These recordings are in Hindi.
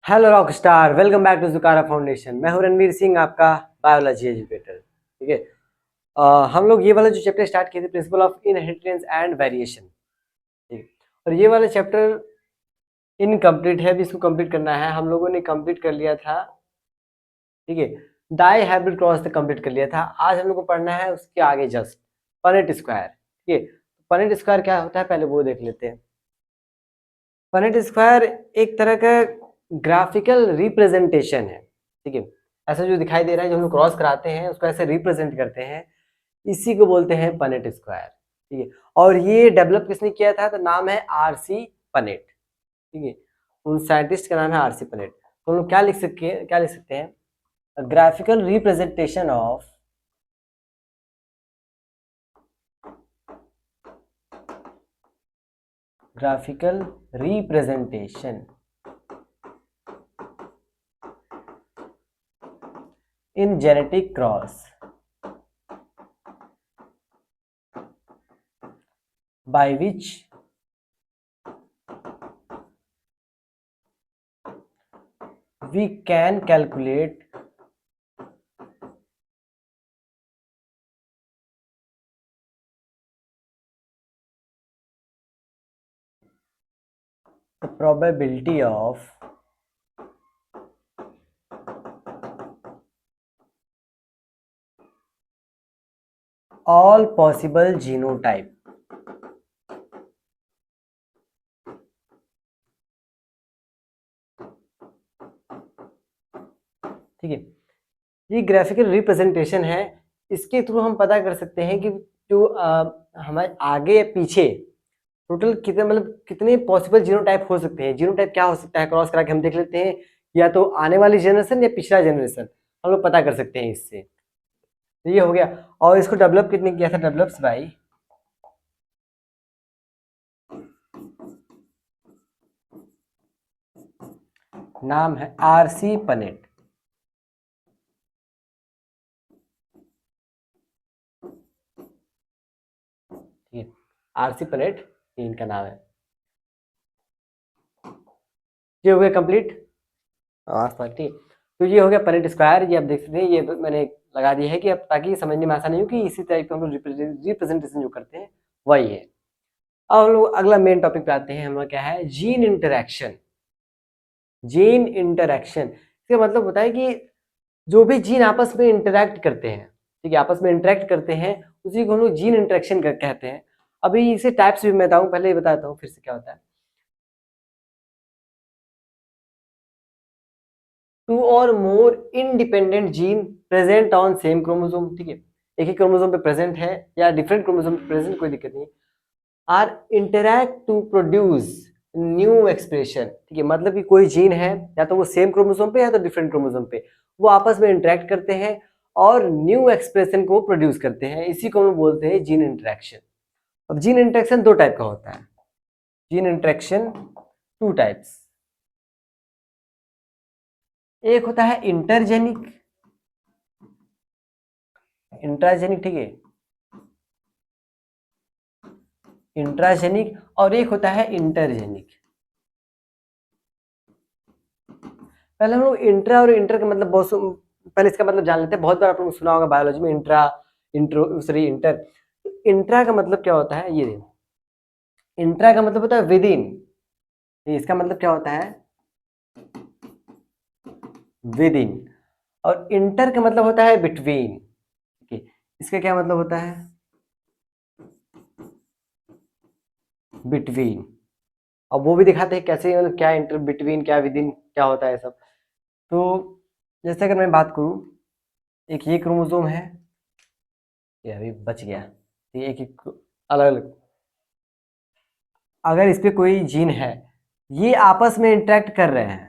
Hello rock star, welcome back to Jukara foundation. मैं हूं रणवीर सिंह, आपका बायोलॉजी एजुकेटर। ठीक है। हम लोग ये वाला जो चैप्टर स्टार्ट किए थे, principle of inheritance and variation. ठीक है। और ये वाला चैप्टर इनकम्प्लीट है, अभी इसको कंप्लीट करना है। हम लोगों ने कंप्लीट कर लिया था। ठीक है। डाई हाइब्रिड क्रॉस तक कंप्लीट कर लिया था। आज हम लोग को पढ़ना है उसके आगे जस्ट पनेट स्क्वायर। ठीक है। पनेट स्क्वायर क्या होता है पहले वो देख लेते हैं। पनेट स्क्वायर एक तरह का ग्राफिकल रिप्रेजेंटेशन है। ठीक है। ऐसा जो दिखाई दे रहा है, जो हम लोग क्रॉस कराते हैं उसको ऐसे रिप्रेजेंट करते हैं, इसी को बोलते हैं पनेट स्क्वायर। ठीक है। और ये डेवलप किसने किया था, तो नाम है आरसी पनेट। ठीक है। उन साइंटिस्ट का नाम है आरसी पनेट। तो हम लोग क्या लिख सकते हैं, graphical representation of graphical representation in genetic cross by which we can calculate the probability of all possible genotype। ठीक है। ये ग्राफिकल रिप्रेजेंटेशन है, इसके थ्रू हम पता कर सकते हैं कि जो हमारे आगे या पीछे टोटल कितने मतलब कितने पॉसिबल जीनोटाइप हो सकते हैं। जीनोटाइप क्या हो सकता है, क्रॉस करा के हम देख लेते हैं, या तो आने वाली जनरेशन या पिछला जनरेशन हम लोग पता कर सकते हैं इससे। तो ये हो गया। और इसको डेवलप कितने किया था, डेवलप्स बाई नाम है आरसी पनेट। ठीक है। आरसी पनेट इनका नाम है। ये हो गया कंप्लीट। ठीक है। तो ये हो गया पनेट स्क्वायर। ये आप देख सकते हैं, ये मैंने लगा दिया है कि अब ताकि समझने में आसानी हो कि इसी टाइप का हम लोग रिप्रेजेंटेशन जो करते हैं वही है। अब हम लोग अगला मेन टॉपिक पे आते हैं। हम लोग क्या है, जीन इंटरेक्शन। जीन इंटरेक्शन इसका मतलब होता है कि जो भी जीन आपस में इंटरेक्ट करते हैं, ठीक है, आपस में इंटरेक्ट करते हैं, उसी को हम लोग जीन इंटरेक्शन कहते हैं। अभी इसे टाइप्स भी मैं बताऊं, पहले ही बताता हूँ फिर से क्या होता है। टू और more independent gene present on same chromosome. ठीक है। एक ही क्रोमोसोम पे प्रेजेंट है या डिफरेंट क्रोमोसोम पे प्रेजेंट, कोई दिक्कत नहीं। Are interact to produce new expression. ठीक है। मतलब कि कोई जीन है, या तो वो सेम क्रोमोसोम पे या तो डिफरेंट क्रोमोसोम पे, वो आपस में इंटरेक्ट करते हैं और न्यू एक्सप्रेशन को प्रोड्यूस करते हैं, इसी को हम बोलते हैं जीन इंटरेक्शन। अब जीन इंटरेक्शन दो टाइप का होता है। Gene interaction two types. एक होता है इंटरजेनिक, इंट्राजेनिक। ठीक है, इंट्राजेनिक। और एक होता है इंटरजेनिक। पहले हम लोग इंट्रा और इंटर का मतलब पहले इसका मतलब जान लेते हैं। बहुत बार आप लोग सुना होगा बायोलॉजी में intra, intro, sorry inter. Intra का मतलब क्या होता है, ये देखो, इंट्रा का मतलब होता है विद इन। इसका मतलब क्या होता है, विद इन। और इंटर का मतलब होता है बिटवीन। ठीक है। इसका क्या मतलब होता है, बिटवीन। अब वो भी दिखाते हैं कैसे, मतलब क्या इंटर बिटवीन, क्या विद इन, क्या होता है सब। तो जैसे अगर मैं बात करूं, एक ये क्रोमोसोम है, ये अभी बच गया, ये एक एक अलग अलग। अगर इस पे कोई जीन है, ये आपस में इंटरेक्ट कर रहे हैं,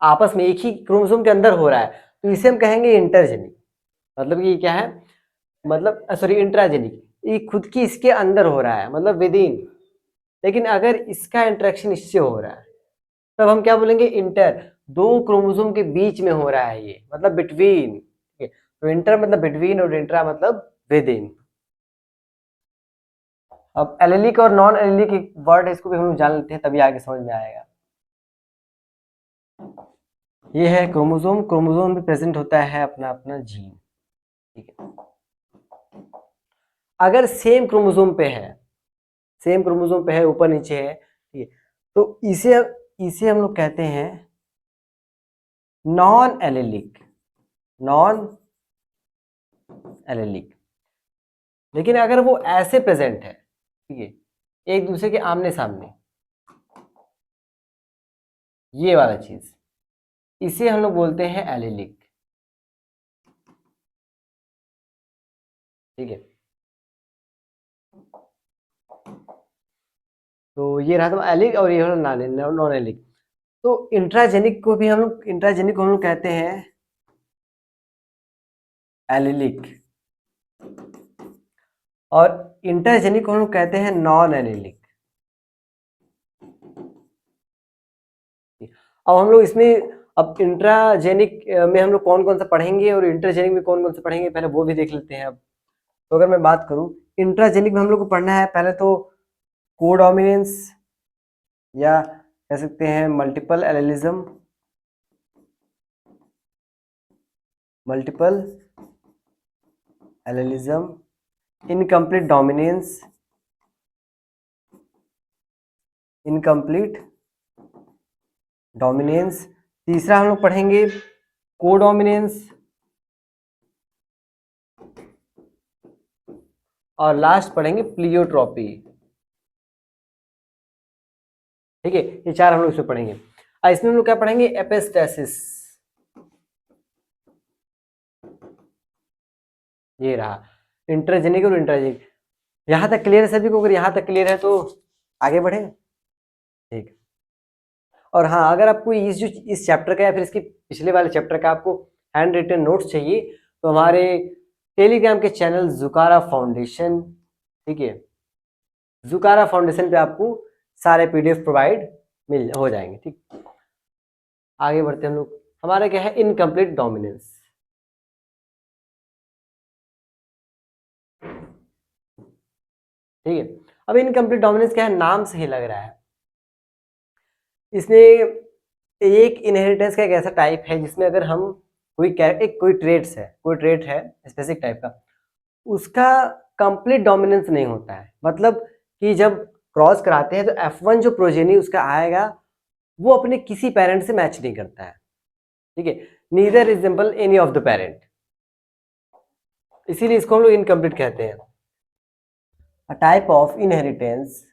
आपस में एक ही क्रोमोसोम के अंदर हो रहा है, तो इसे हम कहेंगे इंटरजेनिक। मतलब कि क्या है, मतलब सॉरी इंट्राजेनिक, ये खुद की इसके अंदर हो रहा है, मतलब विद इन। लेकिन अगर इसका इंटरेक्शन इससे हो रहा है, तब हम क्या बोलेंगे, इंटर। दो क्रोमोसोम के बीच में हो रहा है ये, मतलब बिटवीन। तो इंटर मतलब बिटवीन और इंट्रा मतलब विद इन। अब एलिलिक और नॉन एलिलिक वर्ड है, इसको भी हम जान लेते हैं, तभी आगे समझ में आएगा। ये है क्रोमोसोम, क्रोमोसोम में प्रेजेंट होता है अपना अपना जीन, ठीक है। अगर सेम क्रोमोसोम पे है, सेम क्रोमोसोम पे है, ऊपर नीचे है, ठीक है, तो इसे इसे हम लोग कहते हैं नॉन एलेलिक, नॉन एलेलिक। लेकिन अगर वो ऐसे प्रेजेंट है, ठीक है, एक दूसरे के आमने सामने, ये वाला चीज, इसे हम लोग बोलते हैं एलेलिक, ठीक है। तो ये रहा तो एलिक और ये नॉन एलिक। तो इंट्राजेनिक को भी हम लोग, इंट्राजेनिक को हम लोग कहते हैं एलिलिक, और इंटरजेनिक को हम लोग कहते हैं नॉन एलिलिक। अब हम लोग इसमें, अब इंट्राजेनिक में हम लोग कौन कौन सा पढ़ेंगे और इंटरजेनिक में कौन कौन सा पढ़ेंगे, पहले वो भी देख लेते हैं। अब तो अगर मैं बात करूं, इंट्राजेनिक में हम लोग को पढ़ना है पहले तो कोडोमिनेंस, या कह सकते हैं multiple allelism, multiple allelism, incomplete dominance, incomplete dominance. तीसरा हम लोग पढ़ेंगे कोडोमिनेंस, और लास्ट पढ़ेंगे प्लियोट्रॉपी, ठीक है। ये चार हम लोग इसमें पढ़ेंगे। इसमें हम लोग क्या पढ़ेंगे, एपिस्टेसिस, ये रहा इंटरजेनिक और इंट्राजेनिक। यहां तक क्लियर है सभी को? अगर यहां तक क्लियर है तो आगे बढ़े, ठीक। और हाँ, अगर आपको इस चैप्टर का या फिर इसके पिछले वाले चैप्टर का आपको हैंड रिटन नोट्स चाहिए, तो हमारे टेलीग्राम के चैनल जुकारा फाउंडेशन, ठीक है, जुकारा फाउंडेशन पे आपको सारे पीडीएफ प्रोवाइड मिल हो जाएंगे, ठीक। आगे बढ़ते हैं हम लोग। हमारा क्या है, इनकम्प्लीट डोमिनेंस, ठीक है। अब इनकम्प्लीट डोमिनेंस क्या है, नाम से ही लग रहा है, इसमें एक इनहेरिटेंस का एक ऐसा टाइप है जिसमें अगर हम कोई ट्रेट है स्पेसिफिक टाइप का, उसका कंप्लीट डोमिनेंस नहीं होता है। मतलब कि जब क्रॉस कराते हैं तो F1 जो प्रोजेनी उसका आएगा, वो अपने किसी पेरेंट से मैच नहीं करता है, ठीक है, neither resemble any of the parent, इसीलिए इसको हम लोग इनकम्प्लीट कहते हैं। A type of inheritance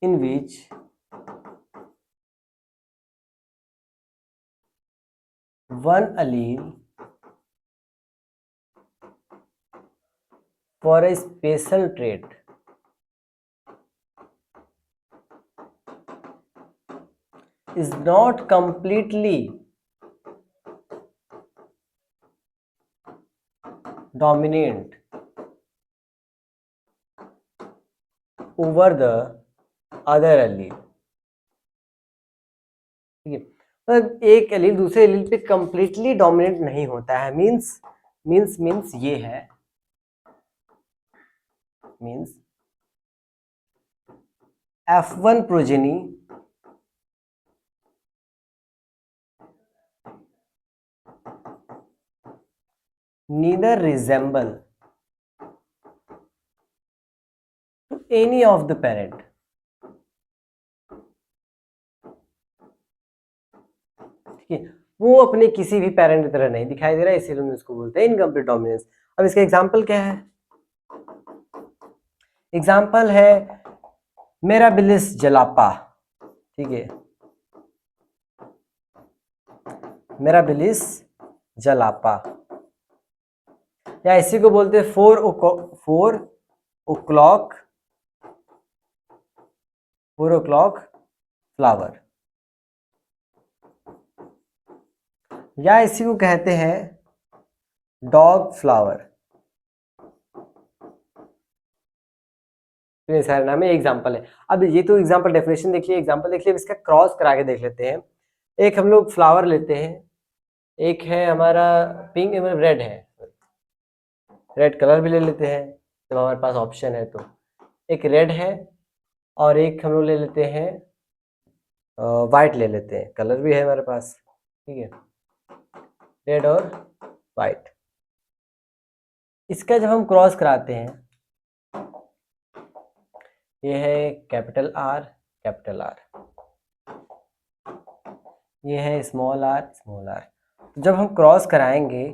in which one allele for a special trait is not completely dominant over the other allele, ठीक है। मतलब एक एलील दूसरे एलील पे कंप्लीटली डोमिनेट नहीं होता है, मींस ये है, means F1 progeny neither resemble to any of the parent, ठीक है, वो अपने किसी भी पेरेंट की तरह नहीं दिखाई दे रहा है, इसीलिए हम इसको बोलते हैं इनकम्प्लीट डोमिनेंस। अब इसका एग्जांपल क्या है, एग्जांपल है मिराबिलिस जलापा, ठीक है, मिराबिलिस जलापा, या इसी को बोलते हैं 4 o'clock फ्लावर, या इसी को कहते हैं डॉग फ्लावर। इतने सारे नाम है, एग्जाम्पल है। अब ये तो एग्जाम्पल डेफिनेशन देख लिया, एग्जाम्पल देख लिया, इसका क्रॉस करा के देख लेते हैं। एक हम लोग फ्लावर लेते हैं, एक है हमारा पिंक, मतलब रेड है, रेड कलर भी ले लेते हैं, जब हमारे पास ऑप्शन है तो एक रेड है और एक हम लोग ले लेते हैं वाइट ले लेते हैं, कलर भी है हमारे पास, ठीक है, रेड और वाइट। इसका जब हम क्रॉस कराते हैं, ये है कैपिटल आर, कैपिटल आर, ये है स्मॉल आर, स्मॉल आर। तो जब हम क्रॉस कराएंगे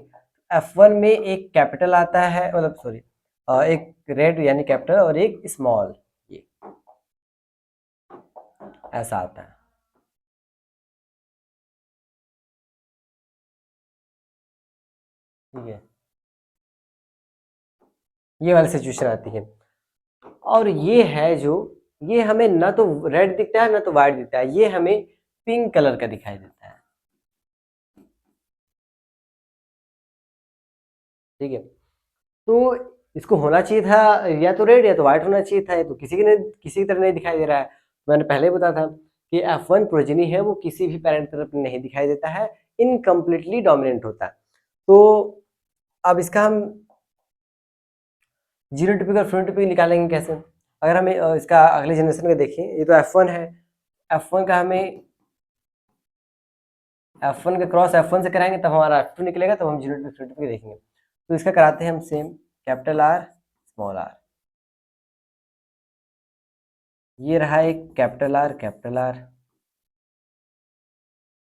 F1 में एक कैपिटल आता है, मतलब सॉरी एक रेड यानी कैपिटल और एक स्मॉल, ये ऐसा आता है, ठीक है, ये वाली सिचुएशन आती है। और ये है जो, ये हमें ना तो रेड दिखता है ना तो वाइट दिखता है, ये हमें पिंक कलर का दिखाई देता है, ठीक है। तो इसको होना चाहिए था या तो रेड या तो वाइट होना चाहिए था, ये तो किसी की तरह नहीं दिखाई दे रहा है। मैंने पहले बताया था कि F1 प्रोजेनी है वो किसी भी पैरेंट तरफ नहीं दिखाई देता है, इनकम्प्लीटली डोमिनेंट होता है। तो अब इसका हम जीनोटिपिक और फिनोटिपिक निकालेंगे कैसे? अगर हमें इसका अगले जनरेशन का देखें, ये तो F1 है, F1 का हमें F1 का क्रॉस F1 से कराएंगे तब हमारा F2 निकलेगा, तब हम जीनोटिपिक फिनोटिपिक देखेंगे। तो इसका कराते हैं हम same, capital R small R, ये रहा एक capital R, capital R,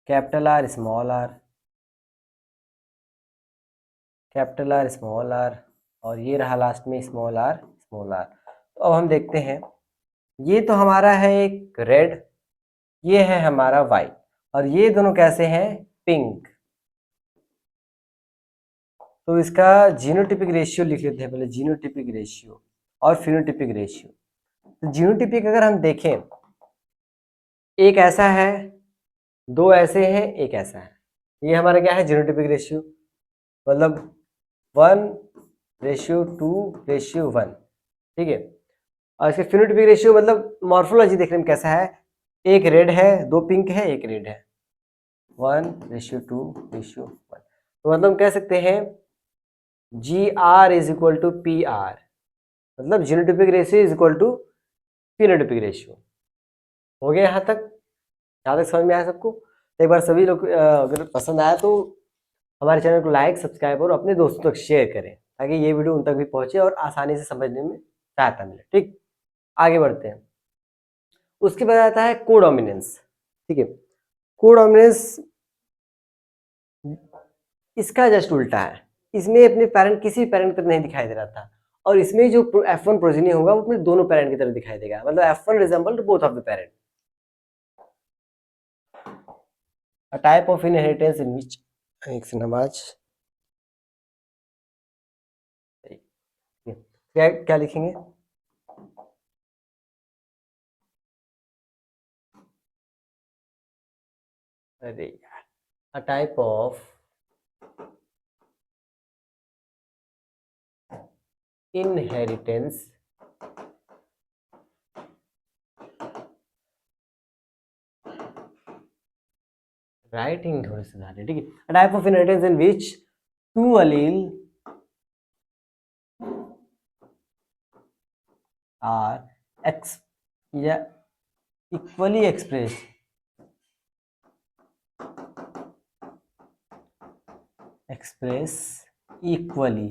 capital R small R, capital R small R, और ये रहा लास्ट में स्मॉल आर, स्मॉल आर। तो अब हम देखते हैं, ये तो हमारा है एक रेड, ये है हमारा वाइट, और ये दोनों कैसे हैं? पिंक। तो इसका जीनोटिपिक रेशियो लिख लेते हैं पहले, जीनोटिपिक रेशियो और फिनोटिपिक रेशियो। तो जीनोटिपिक अगर हम देखें, एक ऐसा है, दो ऐसे हैं, एक ऐसा है, ये हमारा क्या है? जीनोटिपिक रेशियो, मतलब 1:2:1, ठीक है। और इसके फिनोटिपिक रेशियो मतलब मॉर्फोलॉजी देखने में कैसा है, एक रेड है, दो पिंक है, एक रेड है, 1:2:1। तो मतलब कह सकते हैं GR is equal to PR, मतलब genotypic ratio is equal to phenotypic ratio. हो गया यहाँ तक समझ में आया सबको? तो एक बार सभी लोग अगर पसंद आया तो हमारे चैनल को लाइक, सब्सक्राइब और अपने दोस्तों तक शेयर करें, ताकि ये वीडियो उन तक भी पहुंचे और आसानी से समझने में सहायता मिले, ठीक। आगे बढ़ते हैं। उसके बाद आता है कोडोमिनेंस, ठीक है। कोडोमिनेंस इसका जस्ट उल्टा है, इसमें अपने पेरेंट किसी भी पेरेंट की तरफ नहीं दिखाई दे रहा था, और इसमें जो F1 प्रोजेनी होगा वो अपने दोनों पेरेंट की तरफ दिखाई देगा, मतलब F1 resemble to both of the parent. A type of inheritance in which, एक से नमाज, क्या क्या लिखेंगे? अरे यार, a type of inheritance writing थोड़ी सुधार है, ठीक है। A type of inheritance in which two allele are या equally expressed इक्वली,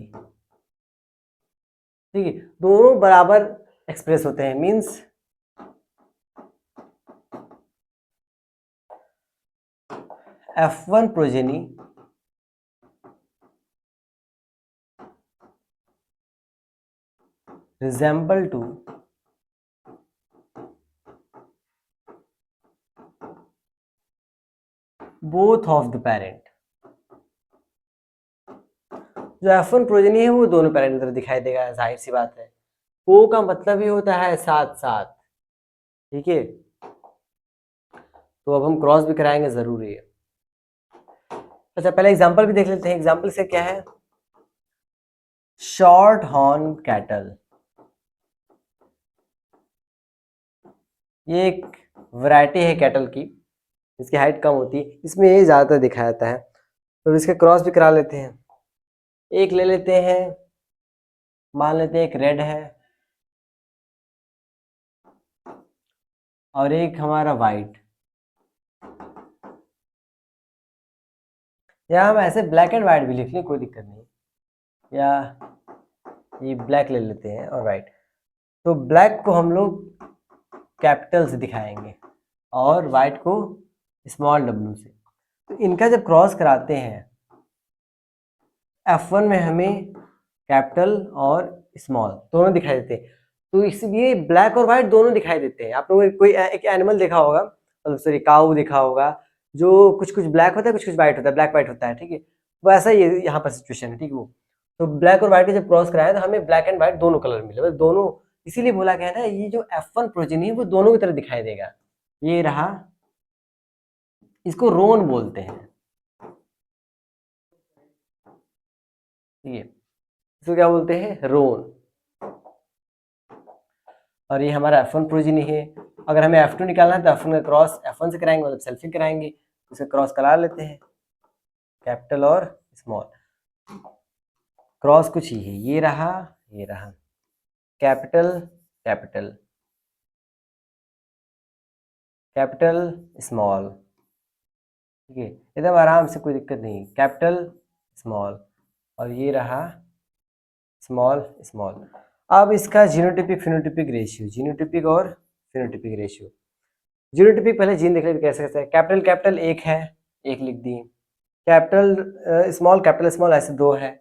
ठीक है, दोनों बराबर एक्सप्रेस होते हैं, means F1 progeny resemble to both of the parent। जो F1 प्रोजेनी है वो दोनों पेरेंट की तरफ दिखाई देगा, जाहिर सी बात है। को का मतलब ही होता है साथ साथ, ठीक है। तो अब हम क्रॉस भी कराएंगे, जरूरी है। अच्छा, पहले एग्जांपल भी देख लेते हैं। एग्जांपल से क्या है? शॉर्ट हॉर्न कैटल, ये एक वैरायटी है कैटल की, इसकी हाइट कम होती है, इसमें ये ज़्यादातर दिखाया जाता है। तो इसका क्रॉस भी करा लेते हैं। एक ले लेते हैं मान लेते हैं एक रेड है और एक हमारा वाइट, या हम ऐसे ब्लैक एंड वाइट भी लिख लें, कोई दिक्कत नहीं, या ये ब्लैक ले लेते हैं और वाइट। तो ब्लैक को हम लोग कैपिटल से दिखाएंगे और वाइट को स्मॉल डब्ल्यू से। तो इनका जब क्रॉस कराते हैं F1 में हमें कैपिटल और स्मॉल दोनों दिखाई देते हैं, तो इसलिए ब्लैक और व्हाइट दोनों दिखाई देते हैं। आप लोगों ने कोई एक एनिमल देखा होगा, सॉरी काऊ देखा होगा, जो कुछ कुछ ब्लैक होता है, कुछ कुछ व्हाइट होता है, ब्लैक व्हाइट होता है, ठीक है। वैसा ही यहाँ पर सिचुएशन है, ठीक है। वो तो ब्लैक और व्हाइट के जब क्रॉस कराया तो हमें ब्लैक एंड व्हाइट दोनों कलर मिले, बस दोनों, इसीलिए बोला गया ना ये जो F1 प्रोजेनी है वो दोनों की तरह दिखाई देगा। ये रहा, इसको रोन बोलते हैं, ठीक है, इसको क्या बोलते हैं, रोन। और ये हमारा F1 प्रोजेनी है। अगर हमें F2 निकालना है तो F1 का क्रॉस F1 से कराएंगे, मतलब सेल्फी कराएंगे, उसे क्रॉस करा लेते हैं, कैपिटल और स्मॉल। क्रॉस कुछ ही है, ये रहा, ये रहा, कैपिटल कैपिटल कैपिटल स्मॉल, ठीक है, एकदम आराम से, कोई दिक्कत नहीं, कैपिटल स्मॉल, और ये रहा स्मॉल स्मॉल। अब इसका जीनोटिपिक फिनोटिपिक रेशियो, जीनोटिपिक और फिनोटिपिक रेशियो। जीनोटिपिक पहले जीन देख लेते कैसे कैसे है। कैपिटल कैपिटल एक है, एक लिख दी, कैपिटल स्मॉल ऐसे दो है,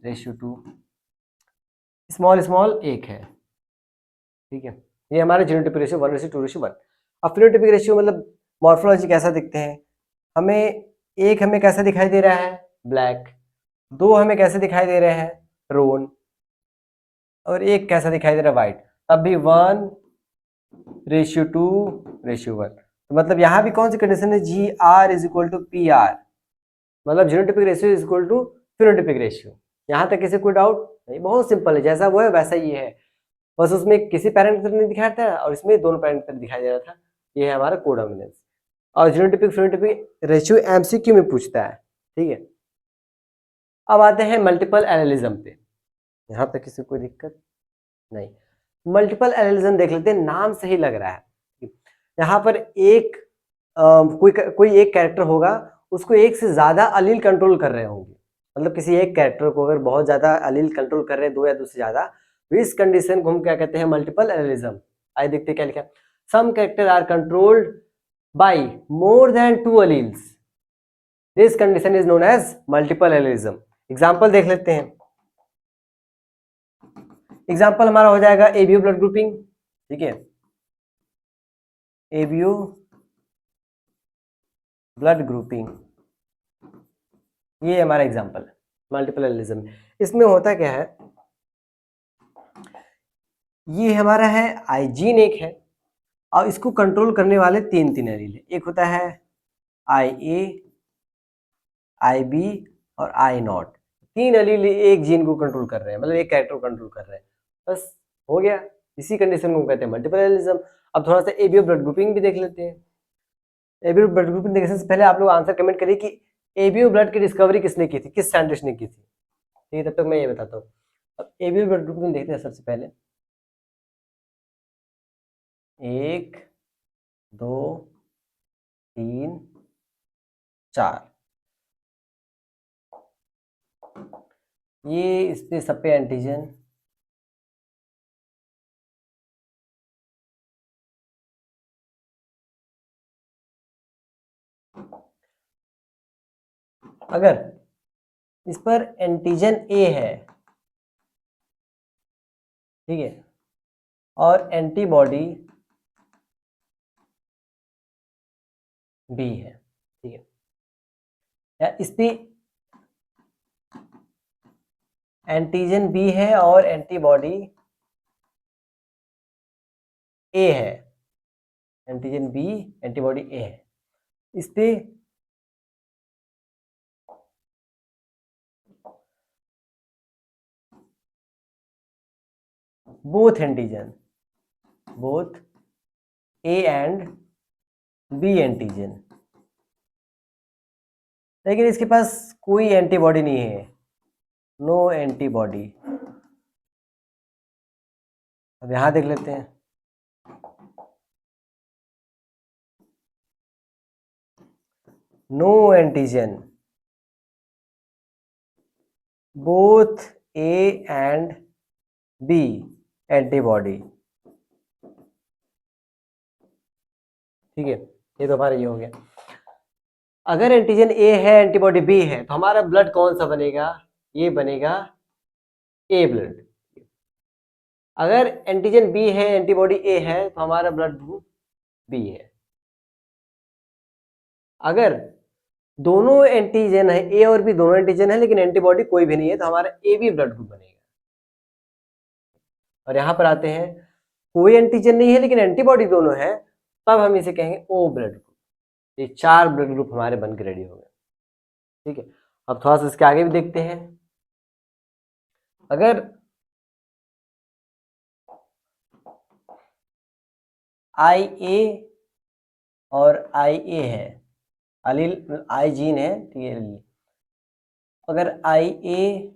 रेशियो 2, स्मॉल स्मॉल एक है, ठीक है। ये हमारे जीनोटिपिक रेशियो 1:2:1। अब फिनोटिपिक रेशियो मतलब मॉर्फोलॉजी कैसा दिखते हैं, हमें एक हमें कैसा दिखाई दे रहा है, ब्लैक, दो हमें कैसे दिखाई दे रहे हैं, रोन, और एक कैसा दिखाई दे रहा है, वाइट। तब भी 1:2:1। तो मतलब यहाँ भी कौन सी कंडीशन है, GR=PR, मतलब genotypic ratio is equal to phenotypic ratio. यहाँ तक किसी कोई डाउट नहीं, बहुत सिंपल है, जैसा वो है वैसा ही है, बस उसमें किसी पैरेंट नहीं दिखाया था और इसमें दोनों पैरेंट दिखाई दे रहा था। ये है हमारा कोडोमिनेंस। और जीनोटिपिक फिनोटिपिक रेशियो MCQ में पूछता है, ठीक है। अब आते हैं मल्टीपल एनालिज्म पे, यहाँ तक किसी कोई दिक्कत नहीं। मल्टीपल एनालिज्म देख लेते हैं, नाम से ही लग रहा है, यहाँ पर एक कोई एक कैरेक्टर होगा, उसको एक से ज्यादा अलील कंट्रोल कर रहे होंगे, मतलब किसी एक कैरेक्टर को अगर बहुत ज्यादा अलील कंट्रोल कर रहे हैं, दो या दो से ज्यादा, तो इस कंडीशन को हम क्या कहते हैं, मल्टीपल एनालिज्म। आइए देखते हैं क्या लिखा, some character are controlled by more than 2 alleles, this condition is known as multiple allelism. Example देख लेते हैं, एग्जांपल हमारा हो जाएगा एबीओ ब्लड ग्रुपिंग, ठीक है, एबीओ ब्लड ग्रुपिंग, ये हमारा एग्जांपल है मल्टीपल एनालिज्म। इसमें होता क्या है, ये हमारा है आईजीन एक है, और इसको कंट्रोल करने वाले तीन तीन एलील है, एक होता है IA, IB और I0, तीन एलील एक जीन को कंट्रोल कर रहे हैं, मतलब एक कैरेक्टर को कंट्रोल कर रहे हैं, बस हो गया। इसी कंडीशन को कहते हैं मल्टीपल एनालिज्म। अब थोड़ा सा एबीओ ब्लड ग्रुपिंग भी देख लेते हैं। एबीओ ब्लड ग्रुपिंग देखने से पहले आप लोग आंसर कमेंट करिए कि एबीओ ब्लड की डिस्कवरी किसने की थी, किस साइंटिस्ट ने की थी, ठीक है, तब तक मैं ये बताता हूँ। अब एबीओ ब्लड ग्रुपिंग देखते हैं सबसे पहले, 1 2 3 4, ये इस पे सब पे एंटीजन, अगर इस पर एंटीजन A है, ठीक है, और एंटीबॉडी B है, ठीक है, या इस पे एंटीजन B है और एंटीबॉडी A है, एंटीजन B एंटीबॉडी A है, इस पे both antigen, both A and B antigen, लेकिन इसके पास कोई एंटीबॉडी नहीं है, नो एंटीबॉडी, अब यहाँ देख लेते हैं, no antigen both A and B antibody. ठीक है, ये तो हमारा ये हो गया। अगर एंटीजन ए है एंटीबॉडी बी है तो हमारा ब्लड कौन सा बनेगा, ये बनेगा ए ब्लड। अगर एंटीजन बी है एंटीबॉडी ए है तो हमारा ब्लड ग्रुप बी है। अगर दोनों एंटीजन है, ए और बी दोनों एंटीजन है लेकिन एंटीबॉडी कोई भी नहीं है, तो हमारा ए बी ब्लड ग्रुप बनेगा। और यहां पर आते हैं, कोई एंटीजन नहीं है लेकिन एंटीबॉडी दोनों है, तब हम इसे कहेंगे ओ ब्लड ग्रुप। ये 4 ब्लड ग्रुप हमारे बन के रेडी हो गए। ठीक है, अब थोड़ा सा इसके आगे भी देखते हैं। अगर आई ए और आई ए है, अलील आई जीन है, ठीक है। अगर आई ए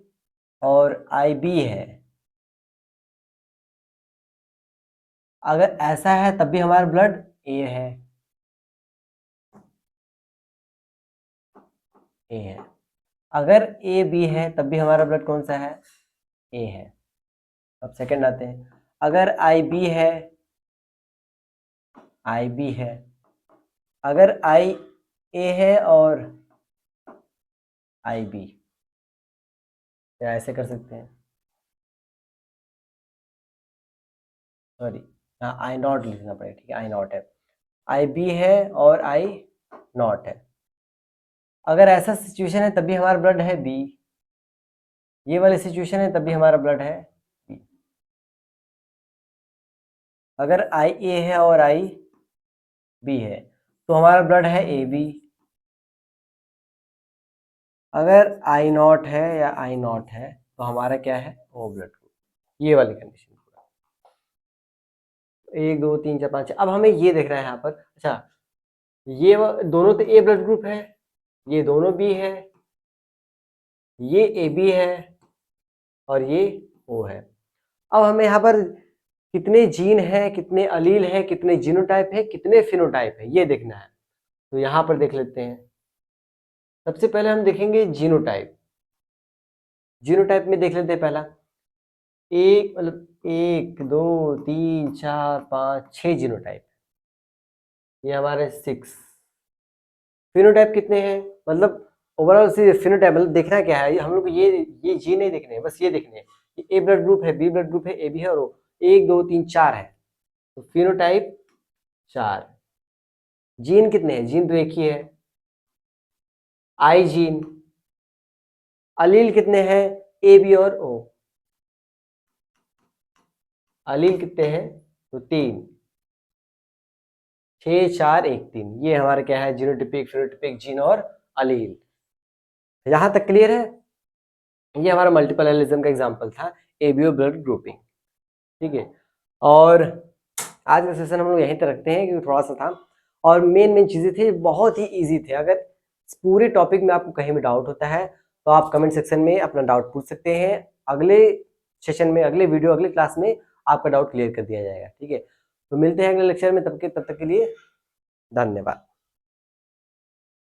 और आई बी है, अगर ऐसा है तब भी हमारा ब्लड ए है, ए है। अगर ए बी है तब भी हमारा ब्लड कौन सा है, ए है। अब सेकंड आते हैं, अगर आई बी है, आई बी है, अगर आई ए है और आई बी, या ऐसे कर सकते हैं, सॉरी यहाँ आई नॉट लिखना पड़ेगा, ठीक है, आई नॉट है। आई बी है और आई नॉट है, अगर ऐसा सिचुएशन है तब भी हमारा ब्लड है बी। ये वाली सिचुएशन है तब भी हमारा ब्लड है बी। अगर आई ए है और आई बी है तो हमारा ब्लड है ए बी। अगर आई नॉट है या आई नॉट है तो हमारा क्या है, ओ ब्लड ग्रुप। ये वाली कंडीशन, 1 2 3 4 5 6। अब हमें ये देख रहा है यहाँ पर, अच्छा ये दोनों तो ए ब्लड ग्रुप है, ये दोनों बी है, ये ए बी है और ये ओ है। अब हमें यहाँ पर कितने जीन है, कितने अलील है, कितने जीनोटाइप है, कितने फिनोटाइप है, ये देखना है। तो यहाँ पर देख लेते हैं। सबसे पहले हम देखेंगे जीनोटाइप। जीनोटाइप में देख लेते हैं पहला, एक मतलब 1 2 3 4 5 6 जीनोटाइप, ये हमारे 6। फिनोटाइप कितने हैं, मतलब ओवरऑल से फिनोटाइप मतलब देखना क्या है, हम लोग को ये जी नहीं देखने हैं, बस ये देखने हैं कि ए ब्लड ग्रुप है, बी ब्लड ग्रुप है, ए बी है और ओ। 1 2 3 4 है, तो फिनोटाइप 4। जीन कितने हैं, जीन तो एक ही है, आई जीन। अलील कितने हैं, ए बी और ओ। अलील कितने हैं, तो 3। 6 4 1 3, ये हमारा क्या है, जीनोटिपिक, फिनोटिपिक, जीन और अलील। यहां तक क्लियर है। ये हमारा मल्टीपल एलिज्म का एग्जांपल था, एबीओ ब्लड ग्रुपिंग। ठीक है, और आज का सेशन हम लोग यहीं तक रखते हैं क्योंकि थोड़ा सा था और मेन चीजें थी, बहुत ही इजी थे। अगर इस पूरे टॉपिक में आपको कहीं भी डाउट होता है तो आप कमेंट सेक्शन में अपना डाउट पूछ सकते हैं। अगले सेशन में, अगले वीडियो, अगले क्लास में आपका डाउट क्लियर कर दिया जाएगा। ठीक है, तो मिलते हैं अगले लेक्चर में, तब तक के लिए धन्यवाद।